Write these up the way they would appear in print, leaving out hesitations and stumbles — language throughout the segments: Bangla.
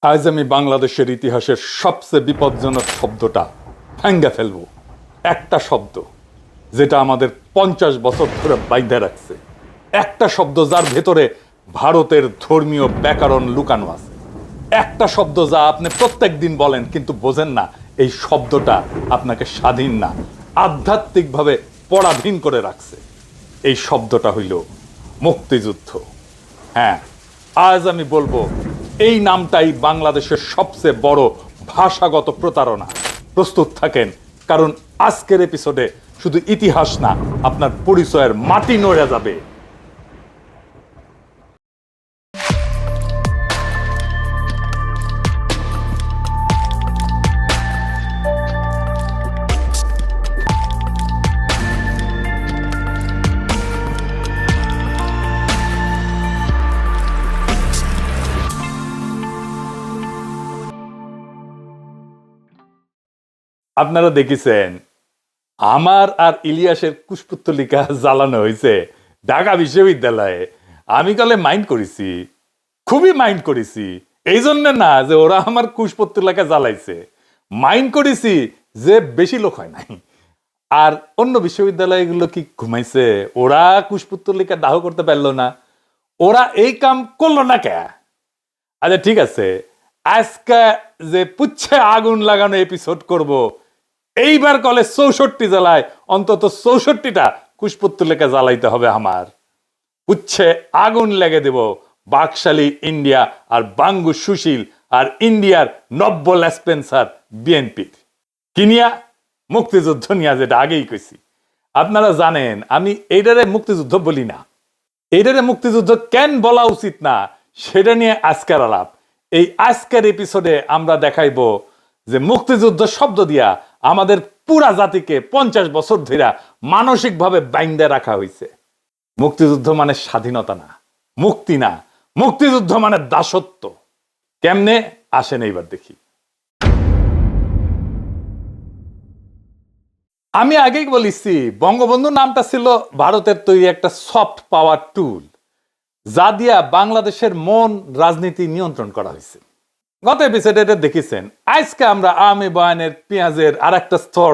আজ আমি বাংলাদেশের ইতিহাসের সবচেয়ে বিপজ্জনক শব্দটা ভাঙ্গা ফেলবো। একটা শব্দ যেটা আমাদের 50 বছর ধরে বাইন্ধে রাখছে, একটা শব্দ যার ভেতরে ভারতের ধর্মীয় ব্যাকরণ লুকানো আছে, একটা শব্দ যা আপনি প্রত্যেক দিন বলেন কিন্তু বোঝেন না এই শব্দটা আপনাকে স্বাধীন না, আধ্যাত্মিকভাবে পরাধীন করে রাখছে। এই শব্দটা হইল মুক্তিযুদ্ধ। হ্যাঁ, আজ আমি বলবো এই নামটাই বাংলাদেশের সবচেয়ে বড় ভাষাগত প্রতারণা। প্রস্তুত থাকেন, কারণ আজকের এপিসোডে শুধু ইতিহাস না, আপনার পরিচয়ের মাটি নড়ে যাবে। আপনারা দেখেছেন আমার আর ইলিয়াসের কুশপুত্তলিকা জ্বালানো হয়েছে ঢাকা বিশ্ববিদ্যালয়ে। আমি কালে মাইন্ড করেছি, খুবই মাইন্ড করেছি। এই জন্য না যে ওরা আমার কুশপুত্তলিকা জ্বালাইছে, মাইন্ড করেছি যে বেশি লোক হয় নাই। আর অন্য বিশ্ববিদ্যালয়গুলো কি ঘুমাইছে? ওরা কুশপুত্তলিকা দাহ করতে পারলো না, ওরা এই কাম করলো না কে? আচ্ছা ঠিক আছে, আজকে যে পুচ্ছে আগুন লাগানো এপিসোড করব, এইবার কলে 64 জেলায় অন্তত 64টা কুশপুত্তলিকা জ্বালাইতে হবে আমার। পুচ্ছে আগুন লেগে দেব বাকশালী ইন্ডিয়া আর বাঙ্গু সুশীল আর ইন্ডিয়ার নব্য লেসপেন্সার বিএনপির কিনিয়া মুক্তিযুদ্ধ নিয়ে, যেটা আগেই কইছি। আপনারা জানেন আমি এইটারে মুক্তিযুদ্ধ বলি না। এইটারে মুক্তিযুদ্ধ কেন বলা উচিত না সেটা নিয়ে আজকের আলাপ। এই আজকের এপিসোডে আমরা দেখাইব যে মুক্তিযুদ্ধ শব্দ দিয়া আমাদের পুরা জাতিকে 50 বছর ধরে মানসিকভাবে বাইন্ধে রাখা হয়েছে। মুক্তিযুদ্ধ মানে স্বাধীনতা না, মুক্তি না, মুক্তিযুদ্ধ মানে দাসত্ব। কেমনে আসেন এইবার দেখি। আমি আগেই বলেছি বঙ্গবন্ধু নামটা ছিল ভারতের তৈরি একটা সফট পাওয়ার টুল, যা দিয়া বাংলাদেশের মন রাজনীতি নিয়ন্ত্রণ করা হয়েছে। গত এপিসোডে এটা দেখেছেন। আজকে আমরা আওয়ামী বয়ানের পেঁয়াজের আর একটা স্তর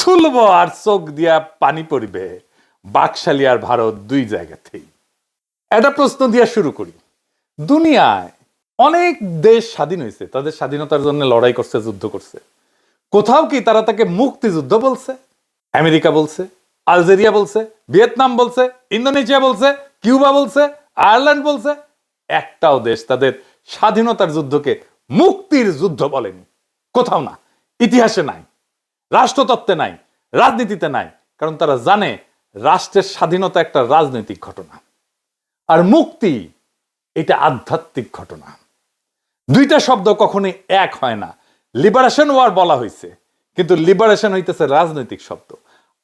সুলবো আর চোখ দিয়া পানি পড়বে বাকশালী আর ভারত দুই জায়গাতেই। একটা প্রশ্ন দিয়া শুরু করি। দুনিয়ায় অনেক দেশ স্বাধীন হয়েছে, তাদের স্বাধীনতার জন্য লড়াই করছে, যুদ্ধ করছে। কোথাও কি তারা তাকে মুক্তিযুদ্ধ বলছে? আমেরিকা বলছে, আলজেরিয়া বলছে, ভিয়েতনাম বলছে, ইন্দোনেশিয়া বলছে, কিউবা বলছে, আয়ারল্যান্ড বলছে। একটাও দেশ তাদের স্বাধীনতার যুদ্ধকে মুক্তির যুদ্ধ বলেনি। কোথাও না, ইতিহাসে নাই, রাষ্ট্রতত্ত্বে নাই, রাজনীতিতে নাই। কারণ তারা জানে রাষ্ট্রের স্বাধীনতা একটা রাজনৈতিক ঘটনা, আর মুক্তি এটা আধ্যাত্মিক ঘটনা। দুইটা শব্দ কখনোই এক হয় না। লিবারেশন ওয়ার বলা হয়েছে, কিন্তু লিবারেশন হইতেছে রাজনৈতিক শব্দ,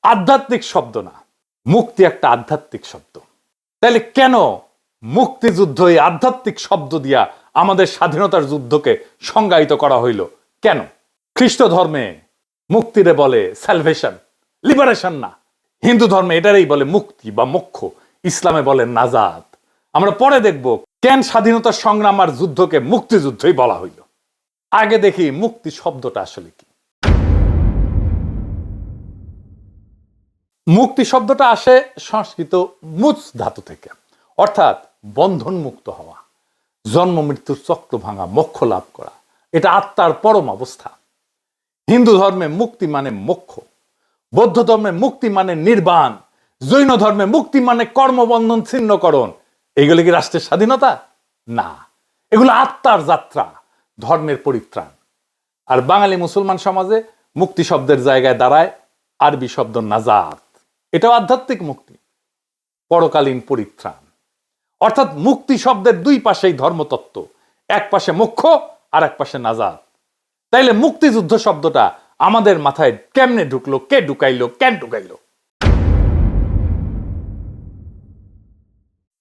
আধ্যাত্মিক শব্দ না। মুক্তি একটা আধ্যাত্মিক শব্দ। তাহলে কেন মুক্তিযুদ্ধ এই আধ্যাত্মিক শব্দ দিয়া আমাদের স্বাধীনতার যুদ্ধকে সংজ্ঞায়িত করা হইল? কেন? খ্রিস্ট ধর্মে মুক্তিরে বলে স্যালভেশন, লিবারেশন না। হিন্দু ধর্মে এটারই বলে মুক্তি বা মোক্ষ, ইসলামে বলে নাজাত। আমরা পরে দেখব কেন স্বাধীনতা সংগ্রাম আর যুদ্ধকে মুক্তিযুদ্ধই বলা হইল। আগে দেখি মুক্তি শব্দটা আসলে কি। মুক্তি শব্দটা আসে সংস্কৃত মুচ ধাতু থেকে, অর্থাৎ বন্ধন মুক্ত হওয়া, জন্ম মৃত্যুর চক্র ভাঙা, মোক্ষ লাভ করা। এটা আত্মার পরম অবস্থা। হিন্দু ধর্মে মুক্তি মানে মোক্ষ, বৌদ্ধ ধর্মে মুক্তি মানে নির্বাণ, জৈন ধর্মে মুক্তি মানে কর্মবন্ধন ছিন্নকরণ। এগুলো কি রাষ্ট্রের স্বাধীনতা? না, এগুলো আত্মার যাত্রা, ধর্মের পরিত্রাণ। আর বাঙালি মুসলমান সমাজে মুক্তি শব্দের জায়গায় দাঁড়ায় আরবি শব্দ নাজাত। এটাও আধ্যাত্মিক মুক্তি, পরকালীন পরিত্রাণ। অর্থাৎ মুক্তি শব্দের দুই পাশেই ধর্মতত্ত্ব, এক পাশে মোক্ষ আর এক পাশে নাজাত। তাইলে মুক্তিযুদ্ধ শব্দটা আমাদের মাথায় কেমনে ঢুকলো, কে ঢুকাইলো, কেন ঢুকাইলো?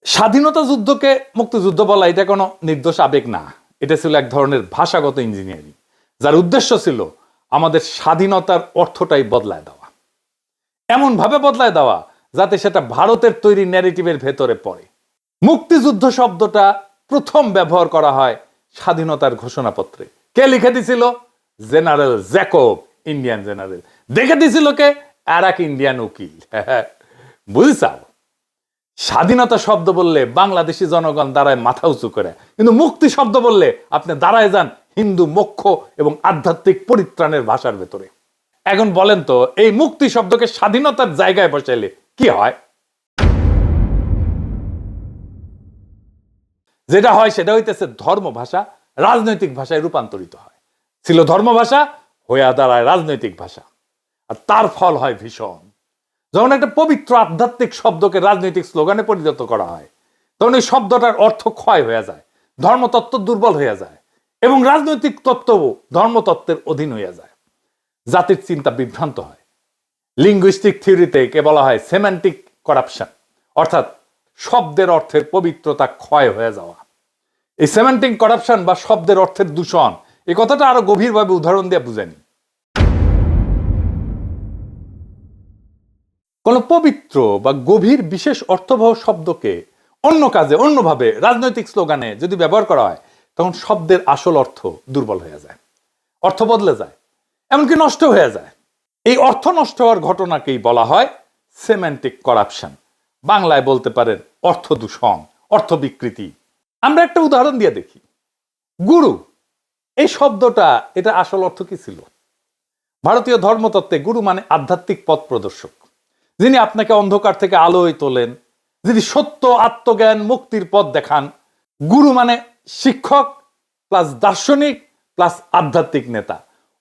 স্বাধীনতা যুদ্ধকে মুক্তিযুদ্ধ বলা এটা কোনো নির্দোষ আবেগ না। এটা ছিল এক ধরনের ভাষাগত ইঞ্জিনিয়ারিং, যার উদ্দেশ্য ছিল আমাদের স্বাধীনতার অর্থটাই বদলায় দেওয়া, এমন ভাবে বদলায় দেওয়া যাতে সেটা ভারতের তৈরি ন্যারেটিভের ভেতরে পড়ে। মুক্তিযুদ্ধ শব্দটা প্রথম ব্যবহার করা হয় স্বাধীনতার ঘোষণাপত্রে। কে লিখে দিছিল? General Jacob, Indian general. দেখে দিছিল কে? আর এক ইন্ডিয়ান উকিল। বুঝছাও, স্বাধীনতা শব্দ বললে বাংলাদেশি জনগণ দাঁড়ায় মাথা উঁচু করে, কিন্তু মুক্তি শব্দ বললে আপনি দাঁড়ায় যান হিন্দু মোক্ষ এবং আধ্যাত্মিক পরিত্রাণের ভাষার ভেতরে। এখন বলেন তো, এই মুক্তি শব্দকে স্বাধীনতার জায়গায় বসাইলে কি হয়? যেটা হয় সেটা হইতেছে ধর্ম ভাষা রাজনৈতিক ভাষায় রূপান্তরিত হয়। ছিল ধর্ম ভাষা, হইয়া দাঁড়ায় রাজনৈতিক ভাষা, আর তার ফল হয় ভীষণ। যখন একটা পবিত্র আধ্যাত্মিক শব্দকে রাজনৈতিক স্লোগানে পরিণত করা হয়, তখন এই শব্দটার অর্থ ক্ষয় হয়ে যায়, ধর্মতত্ত্ব দুর্বল হয়ে যায় এবং রাজনৈতিক তত্ত্বও ধর্মতত্ত্বের অধীন হইয়া যায়। জাতির চিন্তা বিভ্রান্ত হয়। লিঙ্গুইস্টিক থিওরিতে কে বলা হয় সেমান্টিক করাপশন, অর্থাৎ শব্দের অর্থের পবিত্রতা ক্ষয় হয়ে যাওয়া। এই সেমান্টিক করাপশন বা শব্দের অর্থের দূষণ, এই কথাটা আরো গভীরভাবে উদাহরণ দিয়ে বুঝানি। কোন পবিত্র বা গভীর বিশেষ অর্থবহ শব্দকে অন্য কাজে অন্যভাবে রাজনৈতিক স্লোগানে যদি ব্যবহার করা হয়, তখন শব্দের আসল অর্থ দুর্বল হয়ে যায়, অর্থ বদলে যায়, এমনকি নষ্ট হয়ে যায়। এই অর্থ নষ্ট হওয়ার ঘটনাকেই বলা হয় সেমান্টিক করাপশন। বাংলায় বলতে পারেন অর্থ দূষণ, অর্থ বিকৃতি। আমরা একটা উদাহরণ দিয়ে দেখি। গুরু, এই শব্দটা, এটা আসল অর্থ কি ছিল? ভারতীয় ধর্মতত্ত্বে গুরু মানে আধ্যাত্মিক পথ প্রদর্শক, যিনি আপনাকে অন্ধকার থেকে আলোয় তোলেন, যিনি সত্য, আত্মজ্ঞান, মুক্তির পথ দেখান। গুরু মানে শিক্ষক প্লাস দার্শনিক প্লাস আধ্যাত্মিক নেতা।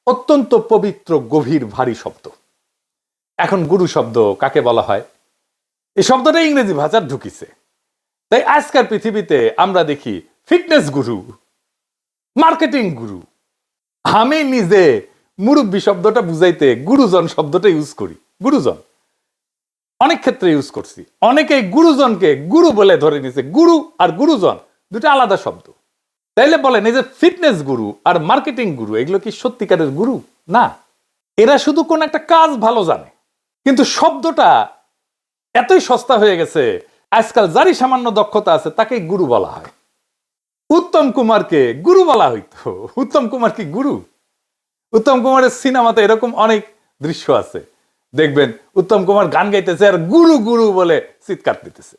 অত্যন্ত পবিত্র, গভীর, ভারী শব্দ। এখন গুরু শব্দ কাকে বলা হয়? এই শব্দটা ইংরেজি ভাষার ঢুকিছে। তাই আজকের পৃথিবীতে আমরা দেখি ফিটনেস গুরু, মার্কেটিং গুরু। আমি নিজে মুরব্বী শব্দটা বুঝাইতে গুরুজন শব্দটা ইউজ করি। গুরুজন অনেক ক্ষেত্রে ইউজ করছি। অনেকেই গুরুজনকে গুরু বলে ধরে নিছে। গুরু আর গুরুজন দুটো আলাদা শব্দ। তাইলে বলেন, এই যে ফিটনেস গুরু আর মার্কেটিং গুরু, এগুলো কি সত্যিকারের গুরু? না, এরা শুধু কোন একটা কাজ ভালো জানে। কিন্তু শব্দটা এতই সস্তা হয়ে গেছে, আজকাল যারই সামান্য দক্ষতা আছে তাকে গুরু বলা হয়। উত্তম কুমারকে গুরু বলা হইতো। উত্তম কুমার কি গুরু? উত্তম কুমারের সিনেমাতে এরকম অনেক দৃশ্য আছে, দেখবেন উত্তম কুমার গান গাইতেছে আর গুরু গুরু বলে চিৎকার দিতেছে।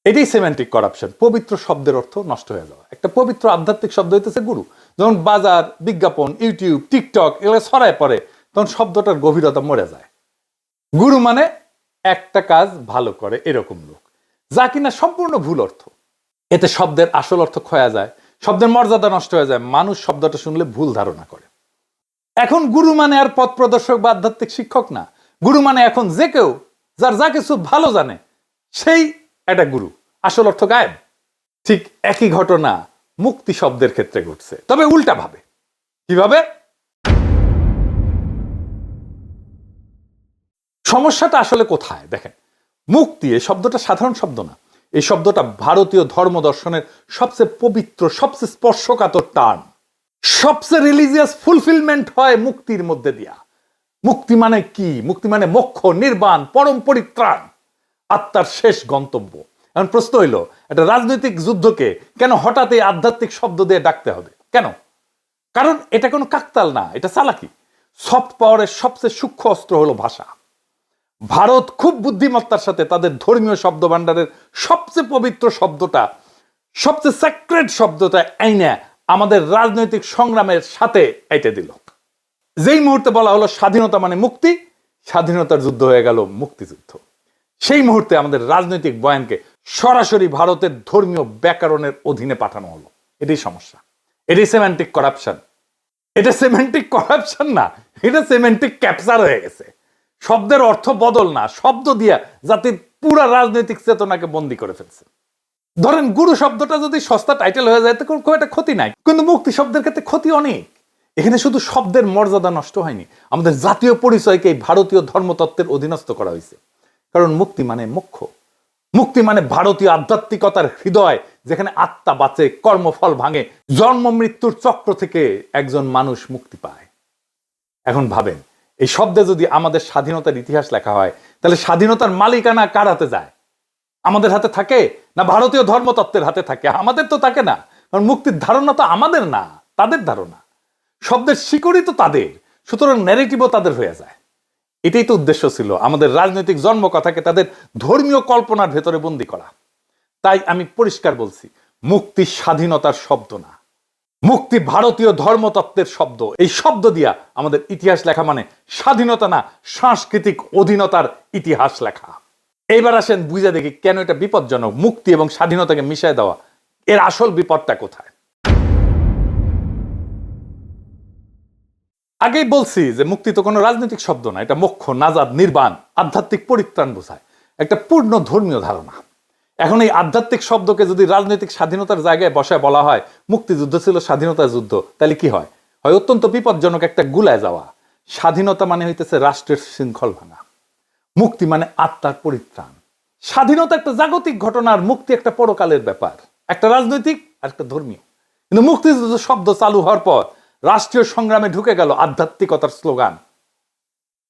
এটাই সেমান্টিক করাপশন, পবিত্র শব্দের অর্থ নষ্ট হয়ে যাওয়া। একটা পবিত্র আধ্যাত্মিক শব্দ হইতেছে গুরু। যখন বাজার, বিজ্ঞাপন, ইউটিউব, টিকটক এগুলো ছড়ায় পড়ে, তখন শব্দটার গভীরতা মরে যায়। গুরু মানে একটা কাজ ভালো করে এরকম লোক, যা কিনা সম্পূর্ণ ভুল অর্থ। এতে শব্দের আসল অর্থ ক্ষয়া যায়, শব্দের মর্যাদা নষ্ট হয়ে যায়, মানুষ শব্দটা শুনলে ভুল ধারণা করে। এখন গুরু মানে আর পথ প্রদর্শক বা আধ্যাত্মিক শিক্ষক না। গুরু মানে এখন যে কেউ যার যা কিছু ভালো জানে, সেই একটা গুরু। আসল অর্থ গায়েব। ঠিক একই ঘটনা মুক্তি শব্দের ক্ষেত্রে ঘটছে, তবে উল্টা ভাবে। কিভাবে? সমস্যাটা আসলে কোথায় দেখেন। মুক্তি এই শব্দটা সাধারণ শব্দ না। এই শব্দটা ভারতীয় ধর্ম দর্শনের সবচেয়ে পবিত্র, সবচেয়ে স্পর্শকাতর টার্ম। সবচেয়ে রিলিজিয়াস ফুলফিলমেন্ট হয় মুক্তির মধ্যে দিয়া। মুক্তি মানে কি? মুক্তি মানে মোক্ষ, নির্বাণ, পরম পরিত্রাণ, আত্মার শেষ গন্তব্য। এখন প্রশ্ন হইল, একটা রাজনৈতিক যুদ্ধকে কেন হঠাৎ এই আধ্যাত্মিক শব্দ দিয়ে ডাকতে হবে? কেন? কারণ এটা কোনো কাকতাল না, এটা চালাকি। সফট পাওয়ারের সবচেয়ে সূক্ষ্ম অস্ত্র হলো ভাষা। ভারত খুব বুদ্ধিমত্তার সাথে তাদের ধর্মীয় শব্দ ভান্ডারের সবচেয়ে পবিত্র শব্দটা, সবচেয়ে স্যাক্রেড শব্দটা আইনা আমাদের রাজনৈতিক সংগ্রামের সাথে এঁটে দিল। যেই মুহূর্তে বলা হলো স্বাধীনতা মানে মুক্তি, স্বাধীনতার যুদ্ধ হয়ে গেল মুক্তিযুদ্ধ। সেই মুহূর্তে আমাদের রাজনৈতিক বয়ানকে সরাসরি ভারতের ধর্মীয় ব্যাকরণের অধীনে পাঠানো হলো। এটাই সমস্যা, এটাই সেমান্টিক করাপশন। এটা সেমান্টিক করাপশন না, এটা সেমান্টিক ক্যাপচার হয়ে গেছে। শব্দের অর্থ বদল না, শব্দ দিয়া জাতির পুরা রাজনৈতিক চেতনাকে বন্দী করে ফেলছে। ধরেন গুরু শব্দটা যদি সস্তা টাইটেল হয়ে যায় তো খুব একটা ক্ষতি নাই, কিন্তু মুক্তি শব্দের ক্ষেত্রে ক্ষতি অনেক। এখানে শুধু শব্দের মর্যাদা নষ্ট হয়নি, আমাদের জাতীয় পরিচয়কে ভারতীয় ধর্মতত্ত্বের অধীনস্থ করা হয়েছে। কারণ মুক্তি মানে মোক্ষ, মুক্তি মানে ভারতীয় আধ্যাত্মিকতার হৃদয়, যেখানে আত্মা বাঁচে, কর্মফল ভাঙে, জন্ম মৃত্যুর চক্র থেকে একজন মানুষ মুক্তি পায়। এখন ভাবেন, এই শব্দে যদি আমাদের স্বাধীনতার ইতিহাস লেখা হয়, তাহলে স্বাধীনতার মালিকানা কার হাতে যায়? আমাদের হাতে থাকে না ভারতীয় ধর্মতত্ত্বের হাতে থাকে? আমাদের তো থাকে না। কারণ মুক্তির ধারণা তো আমাদের না, তাদের ধারণা। শব্দের শিকড়ই তো তাদের, সুতরাং ন্যারেটিভও তাদের হয়ে যায়। এটাই তো উদ্দেশ্য ছিল, আমাদের রাজনৈতিক জন্মকথাকে তাদের ধর্মীয় কল্পনার ভেতরে বন্দী করা। তাই আমি পরিষ্কার বলছি, মুক্তি স্বাধীনতার শব্দ না, মুক্তি ভারতীয় ধর্মতত্ত্বের শব্দ। এই শব্দ দিয়া আমাদের ইতিহাস লেখা মানে স্বাধীনতা না, সাংস্কৃতিক অধীনতার ইতিহাস লেখা। এইবার আসেন বুঝে দেখি কেন এটা বিপজ্জনক, মুক্তি এবং স্বাধীনতাকে মিশায় দেওয়া। এর আসল বিপদটা কোথায়? আগেই বলছি যে মুক্তি তো কোনো রাজনৈতিক শব্দ না, এটা মোক্ষ, নাজাদ, নির্বাণ, আধ্যাত্মিক পরিত্রাণ বোঝায়, একটা পূর্ণ ধর্মীয় ধারণা। এখন এই আধ্যাত্মিক শব্দকে যদি রাজনৈতিক স্বাধীনতার জায়গায় বসায় বলা হয় মুক্তিযুদ্ধ ছিল স্বাধীনতার যুদ্ধ, তাহলে কি হয়? হয় অত্যন্ত বিপজ্জনক একটা গুলায় যাওয়া। স্বাধীনতা মানে হইতেছে রাষ্ট্রের শৃঙ্খল ভাঙা, মুক্তি মানে আত্মার পরিত্রাণ। স্বাধীনতা একটা জাগতিক ঘটনা, আর মুক্তি একটা পরকালের ব্যাপার, একটা রাজনৈতিক আর একটা ধর্মীয়। কিন্তু মুক্তিযুদ্ধ শব্দ চালু হওয়ার পর রাষ্ট্রীয় সংগ্রামে ঢুকে গেল আধ্যাত্মিকতার স্লোগান,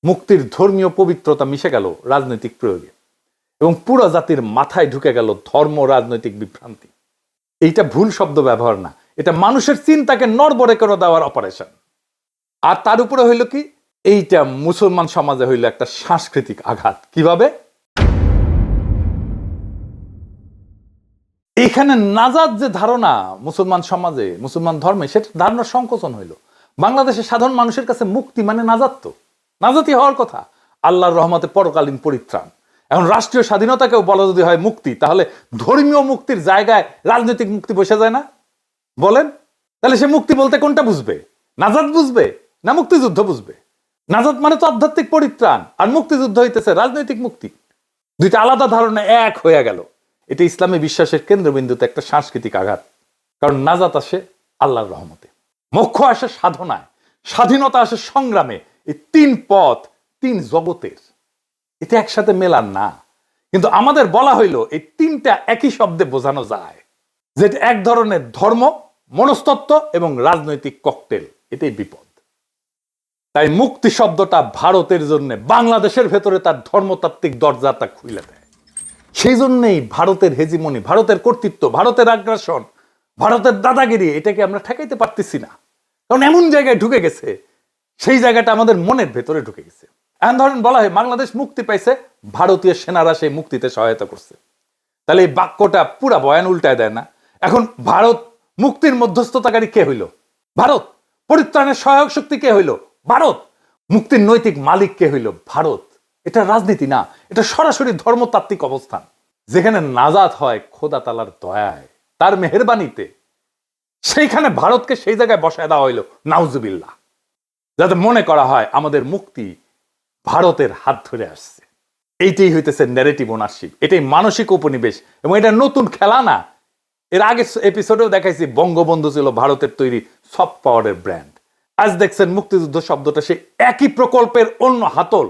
মুক্তির ধর্মীয় পবিত্রতা মিশে গেল রাজনৈতিক প্রয়োগে, এবং পুরো জাতির মাথায় ঢুকে গেল ধর্ম রাজনৈতিক বিভ্রান্তি। এইটা ভুল শব্দ ব্যবহার না, এটা মানুষের চিন্তাকে নড়বড়ে করে দেওয়ার অপারেশন। আর তার উপরে হইল কি, এইটা মুসলমান সমাজে হইল একটা সাংস্কৃতিক আঘাত। কিভাবে? এখানে নাজাত যে ধারণা মুসলমান সমাজে, মুসলমান ধর্মে, সেটা ধারণার সংকোচন হইল। বাংলাদেশের সাধারণ মানুষের কাছে মুক্তি মানে নাজাত, তো নাজাতি হওয়ার কথা, আল্লাহর রহমতে পরকালীন পরিত্রাণ। এখন রাষ্ট্রীয় স্বাধীনতাকেও বলা যদি হয় মুক্তি, তাহলে ধর্মীয় মুক্তির জায়গায় রাজনৈতিক মুক্তি বসে যায় না? বলেন, তাহলে সে মুক্তি বলতে কোনটা বুঝবে? নাজাত বুঝবে না মুক্তিযুদ্ধ বুঝবে? নাজাত মানে তো আধ্যাত্মিক পরিত্রাণ, আর মুক্তিযুদ্ধ হইতেছে রাজনৈতিক মুক্তি। দুইটা আলাদা ধারণা এক হয়ে গেল। এটা ইসলামী বিশ্বাসের কেন্দ্রবিন্দুতে একটা সাংস্কৃতিক আঘাত। কারণ নাজাত আসে আল্লাহর রহমতে, মোক্ষ আসে সাধনায়, স্বাধীনতা আসে সংগ্রামে। এই তিন পথ, তিন জগতের, এটা একসাথে মেলান না। কিন্তু আমাদের বলা হইল এই তিনটা একই শব্দে বোঝানো যায়, যে এক ধরনের ধর্ম, মনস্তত্ত্ব এবং রাজনৈতিক ককটেল। এটাই বিপদ। তাই মুক্তি শব্দটা ভারতের জন্য বাংলাদেশের ভেতরে তার ধর্মতাত্ত্বিক দরজাটা খুলে দেয়। সেই জন্যই ভারতের হেজিমনি, ভারতের কর্তৃত্ব, ভারতের আগ্রাসন, ভারতের দাদাগিরি, এটাকে আমরা ঠেকাইতে পারতেছি না। কারণ এমন জায়গায় ঢুকে গেছে, সেই জায়গাটা আমাদের মনের ভেতরে ঢুকে গেছে। এমন ধরেন বলা হয় বাংলাদেশ মুক্তি পাইছে, ভারতীয় সেনারা সেই মুক্তিতে সহায়তা করছে। তাহলে এই বাক্যটা পুরা বয়ান উল্টায় দেয় না? এখন ভারত মুক্তির মধ্যস্থতাকারী কে হইল? ভারত। পরিত্রাণের সহায়ক শক্তি কে হইল? ভারত। মুক্তির নৈতিক মালিক কে হইল? ভারত। এটা রাজনীতি না, এটা সরাসরি ধর্মতাত্ত্বিক অবস্থান, যেখানে নাজাত হয় খোদা তাআলার দয়ায়, তার মেহেরবানিতে। সেইখানে ভারতকে সেই জায়গায় বসায় দেওয়া হইল, নাউজুবিল্লাহ, যাতে মনে করা হয় আমাদের মুক্তি ভারতের হাত ধরে আসছে। এইটাই হইতেছে ন্যারেটিভ ওনারশিপ, এটাই মানসিক উপনিবেশ, এবং এটা নতুন খেলা না। এর আগে এপিসোডেও দেখাইছি বঙ্গবন্ধু ছিল ভারতের তৈরি সফট পাওয়ারের ব্র্যান্ড। আজ দেখছেন মুক্তিযুদ্ধ শব্দটা সেই একই প্রকল্পের অন্য হাতল।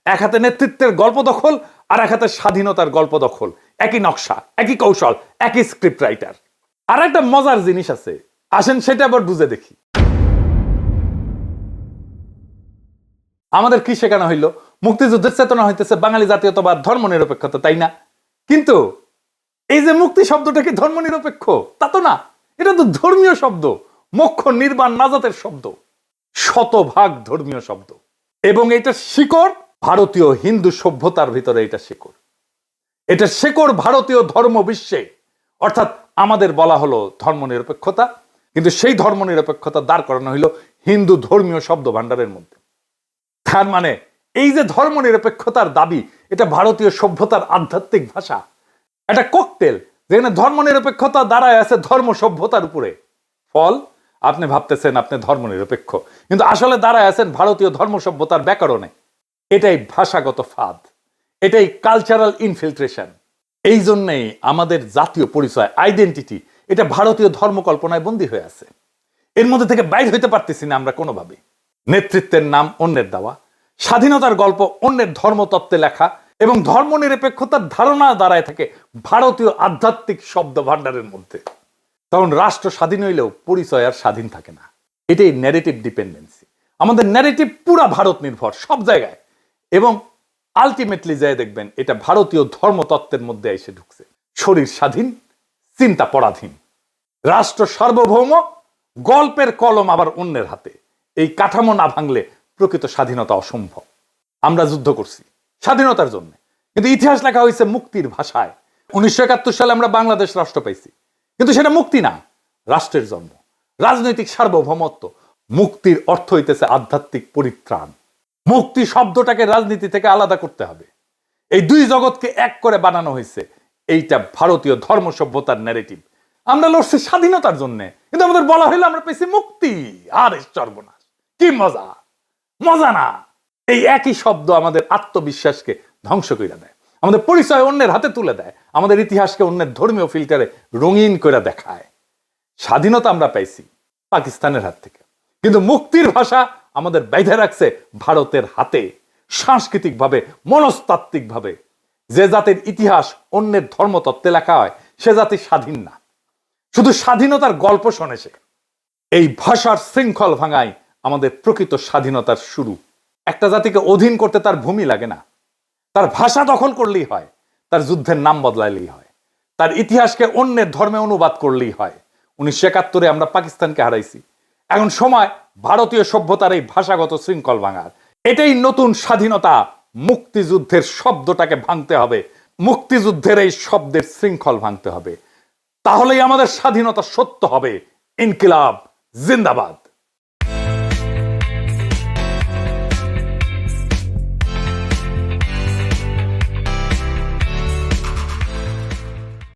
এক হাতে নেতৃত্বের গল্প দখল, আর এক হাতে স্বাধীনতার গল্প দখল। একই নকশা, একই কৌশল, একই স্ক্রিপ্ট রাইটার। আর একটা মজার জিনিস আছে, আসেন সেটা আবার বুঝে দেখি। আমাদের কি শেখানো হইল? মুক্তিযুদ্ধের চেতনা হইতেছে বাঙালি জাতীয়তাবাদ, ধর্ম নিরপেক্ষতা, তাই না? কিন্তু এই যে মুক্তি শব্দটা কি ধর্ম নিরপেক্ষ? তা তো না, এটা তো ধর্মীয় শব্দ, মোক্ষ, নির্বাণ, নাজাতের শব্দ, শতভাগ ধর্মীয় শব্দ। এবং এটা শিকড় ভারতীয় হিন্দু সভ্যতার ভিতরে, এটা শিকড়, এটা শিকড় ভারতীয় ধর্ম বিশ্বে। অর্থাৎ আমাদের বলা হলো ধর্ম নিরপেক্ষতা, কিন্তু সেই ধর্ম নিরপেক্ষতা দাঁড় করানো হইল হিন্দু ধর্মীয় শব্দ ভান্ডারের মধ্যে। তার মানে এই যে ধর্ম নিরপেক্ষতার দাবি, এটা ভারতীয় সভ্যতার আধ্যাত্মিক ভাষা, একটা ককটেল, যেখানে ধর্ম নিরপেক্ষতা দাঁড়ায় আছে ধর্ম সভ্যতার উপরে। ফল, আপনি ভাবতেছেন আপনি ধর্ম নিরপেক্ষ, কিন্তু আসলে দাঁড়ায় আছেন ভারতীয় ধর্ম সভ্যতার ব্যাকরণে। এটাই ভাষাগত ফাঁদ, এটাই কালচারাল ইনফিল্ট্রেশন। এই জন্যেই আমাদের জাতীয় পরিচয়, আইডেন্টিটি, এটা ভারতীয় ধর্মকল্পনায় বন্দী হয়ে আছে। এর মধ্যে থেকে বাইর হইতে পারতেছি না আমরা কোনোভাবে। নেতৃত্বের নাম অন্যের দেওয়া, স্বাধীনতার গল্প অন্যের ধর্মতত্ত্বে লেখা, এবং ধর্ম নিরপেক্ষতার ধারণা দাঁড়ায় থাকে ভারতীয় আধ্যাত্মিক শব্দ ভান্ডারের মধ্যে। তখন রাষ্ট্র স্বাধীন হইলেও পরিচয় আর স্বাধীন থাকে না। এটাই ন্যারেটিভ ডিপেন্ডেন্সি। আমাদের ন্যারেটিভ পুরা ভারত নির্ভর সব জায়গায়, এবং আলটিমেটলি যায় দেখবেন এটা ভারতীয় ধর্মতত্ত্বের মধ্যে এসে ঢুকছে। শরীর স্বাধীন, চিন্তা পরাধীন। রাষ্ট্র সার্বভৌম, গল্পের কলম আবার অন্যের হাতে। এই কাঠামো না ভাঙলে প্রকৃত স্বাধীনতা অসম্ভব। আমরা যুদ্ধ করছি স্বাধীনতার জন্য, কিন্তু ইতিহাস লেখা হয়েছে মুক্তির ভাষায়। 1971 সালে আমরা বাংলাদেশ রাষ্ট্র পাইছি, কিন্তু সেটা মুক্তি না, রাষ্ট্রের জন্ম, রাজনৈতিক সার্বভৌমত্ব। মুক্তির অর্থ হইতেছে আধ্যাত্মিক পরিত্রাণ। মুক্তি শব্দটাকে রাজনীতি থেকে আলাদা করতে হবে। এই দুই জগৎকে এক করে বানানো হয়েছে। এইটা ভারতীয় ধর্ম সভ্যতার ন্যারেটিভ। আমরা লড়ছি স্বাধীনতার জন্য, কিন্তু আমাদের বলা হইলো আমরা পেয়েছি মুক্তি। আর সর্বনাশ, কি মজা! মজা না। এই একই শব্দ আমাদের আত্মবিশ্বাসকে ধ্বংস করে দেয়, আমাদের পরিচয় অন্যের হাতে তুলে দেয়, আমাদের ইতিহাসকে অন্যের ধর্মীয় ফিল্টারে রঙিন করে দেখায়। স্বাধীনতা আমরা পাইছি পাকিস্তানের হাত থেকে, কিন্তু মুক্তির ভাষা আমাদের বেঁধে রাখছে ভারতের হাতে। সাংস্কৃতিক ভাবে, মনস্তাত্ত্বিক ভাবে যে জাতির ইতিহাস অন্যের ধর্মতত্ত্বে লেখা হয়, সে জাতি স্বাধীন না, শুধু স্বাধীনতার গল্প শোনে সে। এই ভাষার শৃঙ্খল ভাঙাই আমাদের প্রকৃত স্বাধীনতার শুরু। একটা জাতিকে অধীন করতে তার ভূমি লাগে না, তার ভাষা দখল করলেই হয়, তার যুদ্ধের নাম বদলাইলেই হয়, তার ইতিহাসকে অন্যের ধর্মে অনুবাদ করলেই হয়। 1971 আমরা পাকিস্তানকে হারাইছি। এখন সময় ভারতীয় সভ্যতার এই ভাষাগত শৃঙ্খল ভাঙার। এটাই নতুন স্বাধীনতা। মুক্তিযুদ্ধের শব্দটাকে ভাঙতে হবে, মুক্তিযুদ্ধের এই শব্দের শৃঙ্খল ভাঙতে হবে, তাহলেই আমাদের স্বাধীনতা সত্য হবে। ইনকিলাব জিন্দাবাদ।